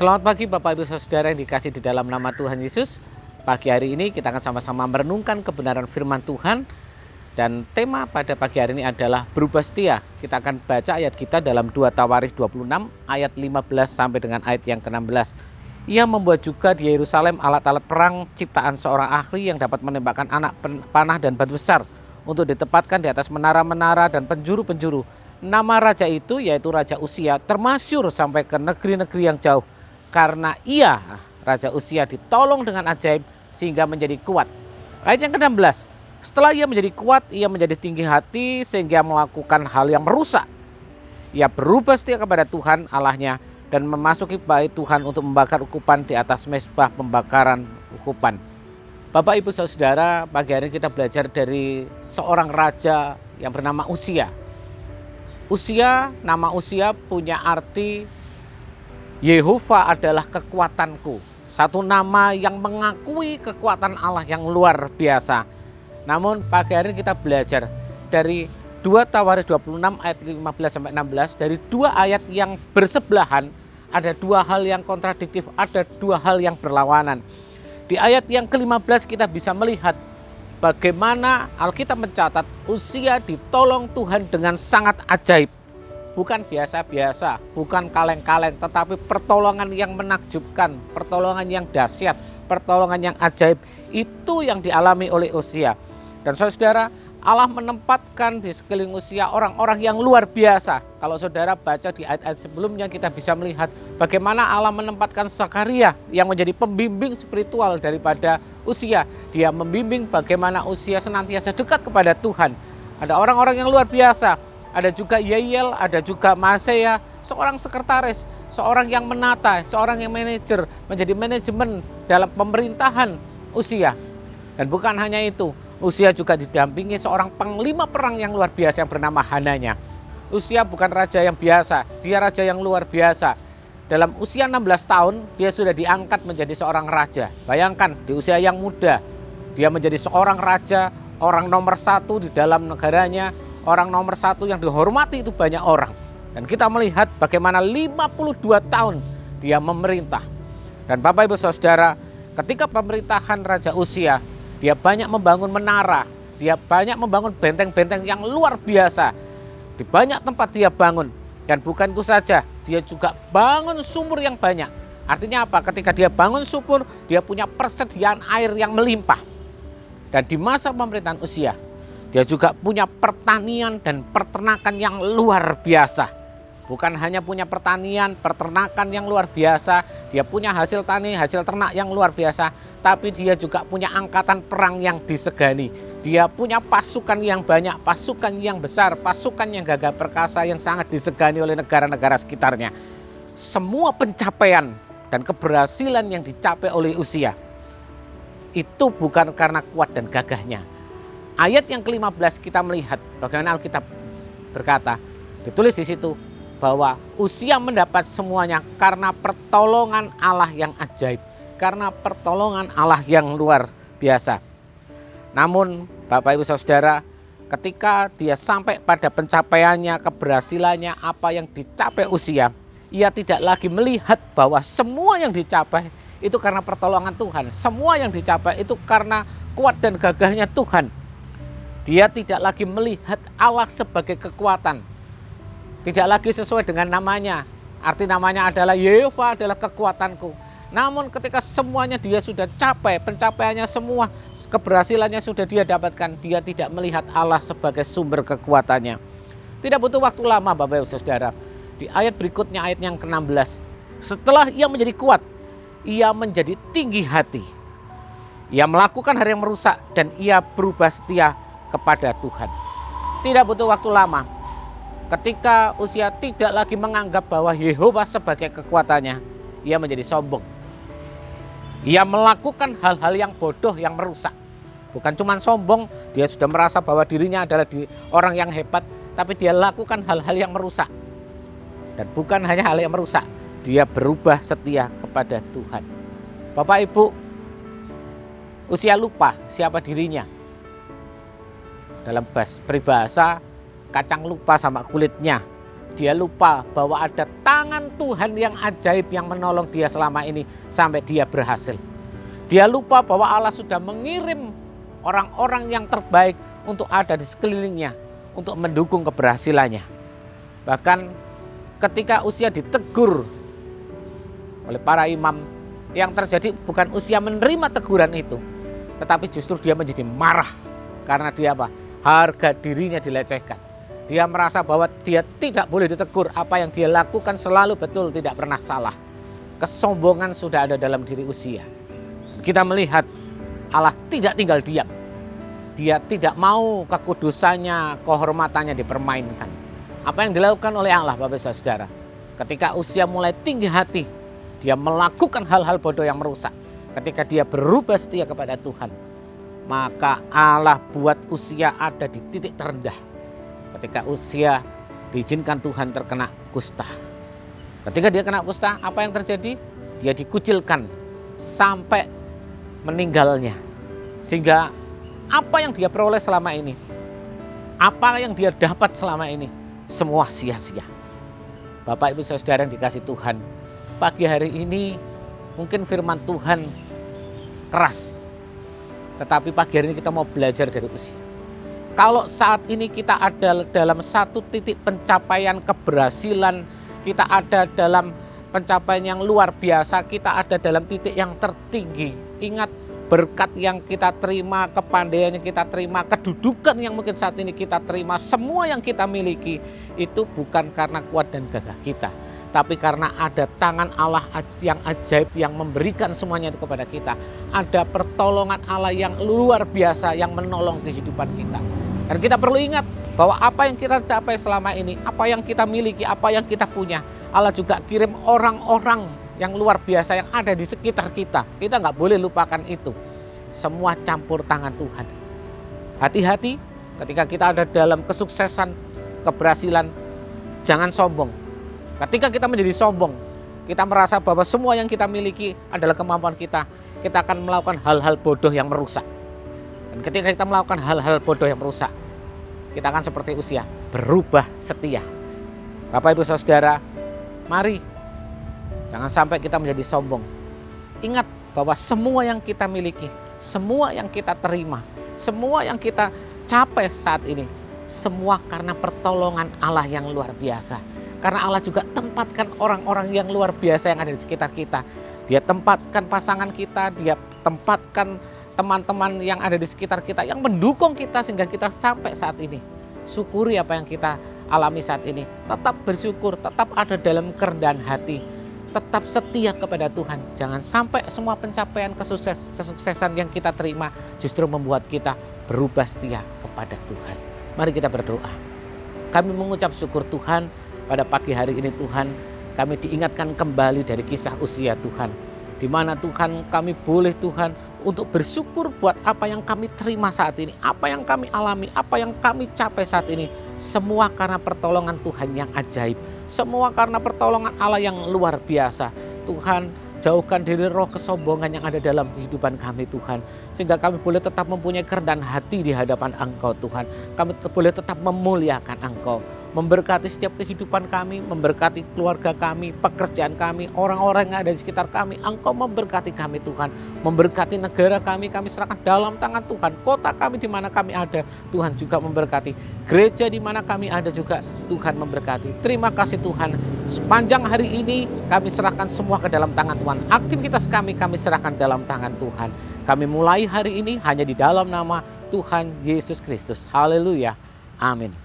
Selamat pagi Bapak Ibu Saudara yang dikasih di dalam nama Tuhan Yesus. Pagi hari ini kita akan sama-sama merenungkan kebenaran firman Tuhan. Dan tema pada pagi hari ini adalah berubah setia. Kita akan baca ayat kita dalam 2 Tawarikh 26 ayat 15 sampai dengan ayat yang ke-16. Ia membuat juga di Yerusalem alat-alat perang ciptaan seorang ahli yang dapat menembakkan anak panah dan batu besar untuk ditempatkan di atas menara-menara dan penjuru-penjuru. Nama raja itu yaitu Raja Uzia termasyur sampai ke negeri-negeri yang jauh. Karena ia, Raja Uzia, ditolong dengan ajaib sehingga menjadi kuat. Ayat yang ke-16. Setelah ia menjadi kuat, ia menjadi tinggi hati sehingga melakukan hal yang merusak. Ia berubah setia kepada Tuhan Allahnya dan memasuki bait Tuhan untuk membakar ukupan di atas mezbah pembakaran ukupan. Bapak Ibu Saudara, pagi hari ini kita belajar dari seorang raja yang bernama Uzia. Nama Uzia punya arti Yehova adalah kekuatanku. Satu nama yang mengakui kekuatan Allah yang luar biasa. Namun pagi hari ini kita belajar dari 2 Tawarikh 26 ayat 15 sampai 16. Dari dua ayat yang bersebelahan, ada dua hal yang kontradiktif, ada dua hal yang berlawanan. Di ayat yang ke-15 kita bisa melihat bagaimana Alkitab mencatat Uzia ditolong Tuhan dengan sangat ajaib. Bukan biasa-biasa, bukan kaleng-kaleng, tetapi pertolongan yang menakjubkan, pertolongan yang dahsyat, pertolongan yang ajaib. Itu yang dialami oleh Uzia. Dan saudara, Allah menempatkan di sekeliling Uzia orang-orang yang luar biasa. Kalau saudara baca di ayat-ayat sebelumnya, kita bisa melihat bagaimana Allah menempatkan Zakaria yang menjadi pembimbing spiritual daripada Uzia. Dia membimbing bagaimana Uzia senantiasa dekat kepada Tuhan. Ada orang-orang yang luar biasa. Ada juga Yeiel, ada juga Maaseia, seorang sekretaris, seorang yang menata, seorang yang manajer, menjadi manajemen dalam pemerintahan Uzia. Dan bukan hanya itu, Uzia juga didampingi seorang panglima perang yang luar biasa yang bernama Hananya. Uzia bukan raja yang biasa, dia raja yang luar biasa. Dalam usia 16 tahun, dia sudah diangkat menjadi seorang raja. Bayangkan, di usia yang muda, dia menjadi seorang raja, orang nomor satu di dalam negaranya, orang nomor satu yang dihormati itu banyak orang. Dan kita melihat bagaimana 52 tahun dia memerintah. Dan Bapak Ibu Saudara, ketika pemerintahan Raja Uzia, dia banyak membangun menara, dia banyak membangun benteng-benteng yang luar biasa. Di banyak tempat dia bangun. Dan bukan itu saja, dia juga bangun sumur yang banyak. Artinya apa? Ketika dia bangun sumur, dia punya persediaan air yang melimpah. Dan di masa pemerintahan Uzia, dia juga punya pertanian dan peternakan yang luar biasa. Bukan hanya punya pertanian, peternakan yang luar biasa, dia punya hasil tani, hasil ternak yang luar biasa, tapi dia juga punya angkatan perang yang disegani. Dia punya pasukan yang banyak, pasukan yang besar, pasukan yang gagah perkasa yang sangat disegani oleh negara-negara sekitarnya. Semua pencapaian dan keberhasilan yang dicapai oleh Uzia itu bukan karena kuat dan gagahnya. Ayat yang ke-15 kita melihat bagaimana Alkitab berkata, ditulis di situ bahwa Uzia mendapat semuanya karena pertolongan Allah yang ajaib, karena pertolongan Allah yang luar biasa. Namun Bapak Ibu Saudara, ketika dia sampai pada pencapaiannya, keberhasilannya, apa yang dicapai Uzia, ia tidak lagi melihat bahwa semua yang dicapai itu karena pertolongan Tuhan. Semua yang dicapai itu karena kuat dan gagahnya Tuhan. Dia tidak lagi melihat Allah sebagai kekuatan. Tidak lagi sesuai dengan namanya. Arti namanya adalah Yehova adalah kekuatanku. Namun ketika semuanya dia sudah capai, pencapaiannya semua, keberhasilannya sudah dia dapatkan, dia tidak melihat Allah sebagai sumber kekuatannya. Tidak butuh waktu lama Bapak Ibu Saudara. Di ayat berikutnya, ayat yang ke-16. Setelah ia menjadi kuat, ia menjadi tinggi hati. Ia melakukan hal yang merusak dan ia berubah setia kepada Tuhan. Tidak butuh waktu lama. Ketika Uzia tidak lagi menganggap bahwa Yehova sebagai kekuatannya, ia menjadi sombong. Ia melakukan hal-hal yang bodoh, yang merusak. Bukan cuma sombong, dia sudah merasa bahwa dirinya adalah orang yang hebat, tapi dia lakukan hal-hal yang merusak. Dan bukan hanya hal yang merusak, dia berubah setia kepada Tuhan. Bapak Ibu, Uzia lupa siapa dirinya. Dalam peribahasa, kacang lupa sama kulitnya. dia lupa bahwa ada tangan Tuhan yang ajaib yang menolong dia selama ini sampai dia berhasil. Dia lupa bahwa Allah sudah mengirim orang-orang yang terbaik untuk ada di sekelilingnya, untuk mendukung keberhasilannya. Bahkan ketika usia ditegur oleh para imam, yang terjadi bukan usia menerima teguran itu, tetapi justru dia menjadi marah karena dia apa? Harga dirinya dilecehkan. Dia merasa bahwa dia tidak boleh ditegur, apa yang dia lakukan selalu betul, tidak pernah salah. Kesombongan sudah ada dalam diri Uzia. Kita melihat Allah tidak tinggal diam. Dia tidak mau kekudusannya, kehormatannya dipermainkan. Apa yang dilakukan oleh Allah, Bapak Ibu Saudara? Ketika Uzia mulai tinggi hati, dia melakukan hal-hal bodoh yang merusak. Ketika dia berubah setia kepada Tuhan, maka Allah buat Uzia ada di titik terendah. Ketika Uzia diizinkan Tuhan terkena kusta. Ketika dia kena kusta, apa yang terjadi? Dia dikucilkan sampai meninggalnya. Sehingga apa yang dia peroleh selama ini, apa yang dia dapat selama ini, semua sia-sia. Bapak Ibu Saudara yang dikasih Tuhan, pagi hari ini mungkin firman Tuhan keras, tetapi pagi hari ini kita mau belajar dari Uzia. Kalau saat ini kita ada dalam satu titik pencapaian keberhasilan, kita ada dalam pencapaian yang luar biasa, kita ada dalam titik yang tertinggi. Ingat, berkat yang kita terima, kepandaian yang kita terima, kedudukan yang mungkin saat ini kita terima, semua yang kita miliki itu bukan karena kuat dan gagah kita, tapi karena ada tangan Allah yang ajaib yang memberikan semuanya itu kepada kita. Ada pertolongan Allah yang luar biasa yang menolong kehidupan kita. Dan kita perlu ingat bahwa apa yang kita capai selama ini, apa yang kita miliki, apa yang kita punya, Allah juga kirim orang-orang yang luar biasa yang ada di sekitar kita. Kita nggak boleh lupakan itu. Semua campur tangan Tuhan. Hati-hati ketika kita ada dalam kesuksesan, keberhasilan, jangan sombong. Ketika kita menjadi sombong, kita merasa bahwa semua yang kita miliki adalah kemampuan kita, kita akan melakukan hal-hal bodoh yang merusak. Dan ketika kita melakukan hal-hal bodoh yang merusak, kita akan seperti Uzia, berubah setia. Bapak Ibu Saudara, mari jangan sampai kita menjadi sombong. Ingat bahwa semua yang kita miliki, semua yang kita terima, semua yang kita capai saat ini, semua karena pertolongan Allah yang luar biasa. Karena Allah juga tempatkan orang-orang yang luar biasa yang ada di sekitar kita. Dia tempatkan pasangan kita, dia tempatkan teman-teman yang ada di sekitar kita yang mendukung kita sehingga kita sampai saat ini. Syukuri apa yang kita alami saat ini. Tetap bersyukur, tetap ada dalam kerendahan hati. Tetap setia kepada Tuhan. Jangan sampai semua pencapaian kesuksesan yang kita terima justru membuat kita berubah setia kepada Tuhan. Mari kita berdoa. Kami mengucap syukur Tuhan pada pagi hari ini Tuhan. Kami diingatkan kembali dari kisah Uzia Tuhan. Di mana Tuhan kami boleh Tuhan untuk bersyukur buat apa yang kami terima saat ini. Apa yang kami alami, apa yang kami capai saat ini. Semua karena pertolongan Tuhan yang ajaib. Semua karena pertolongan Allah yang luar biasa. Tuhan, jauhkan dari roh kesombongan yang ada dalam kehidupan kami Tuhan. Sehingga kami boleh tetap mempunyai kerendahan hati di hadapan Engkau Tuhan. Kami boleh tetap memuliakan Engkau. Memberkati setiap kehidupan kami, memberkati keluarga kami, pekerjaan kami, orang-orang yang ada di sekitar kami. Engkau memberkati kami Tuhan, memberkati negara kami serahkan dalam tangan Tuhan. Kota kami di mana kami ada, Tuhan juga memberkati. Gereja di mana kami ada juga, Tuhan memberkati. Terima kasih Tuhan, sepanjang hari ini kami serahkan semua ke dalam tangan Tuhan. Aktivitas kami serahkan dalam tangan Tuhan. Kami mulai hari ini hanya di dalam nama Tuhan Yesus Kristus. Haleluya. Amin.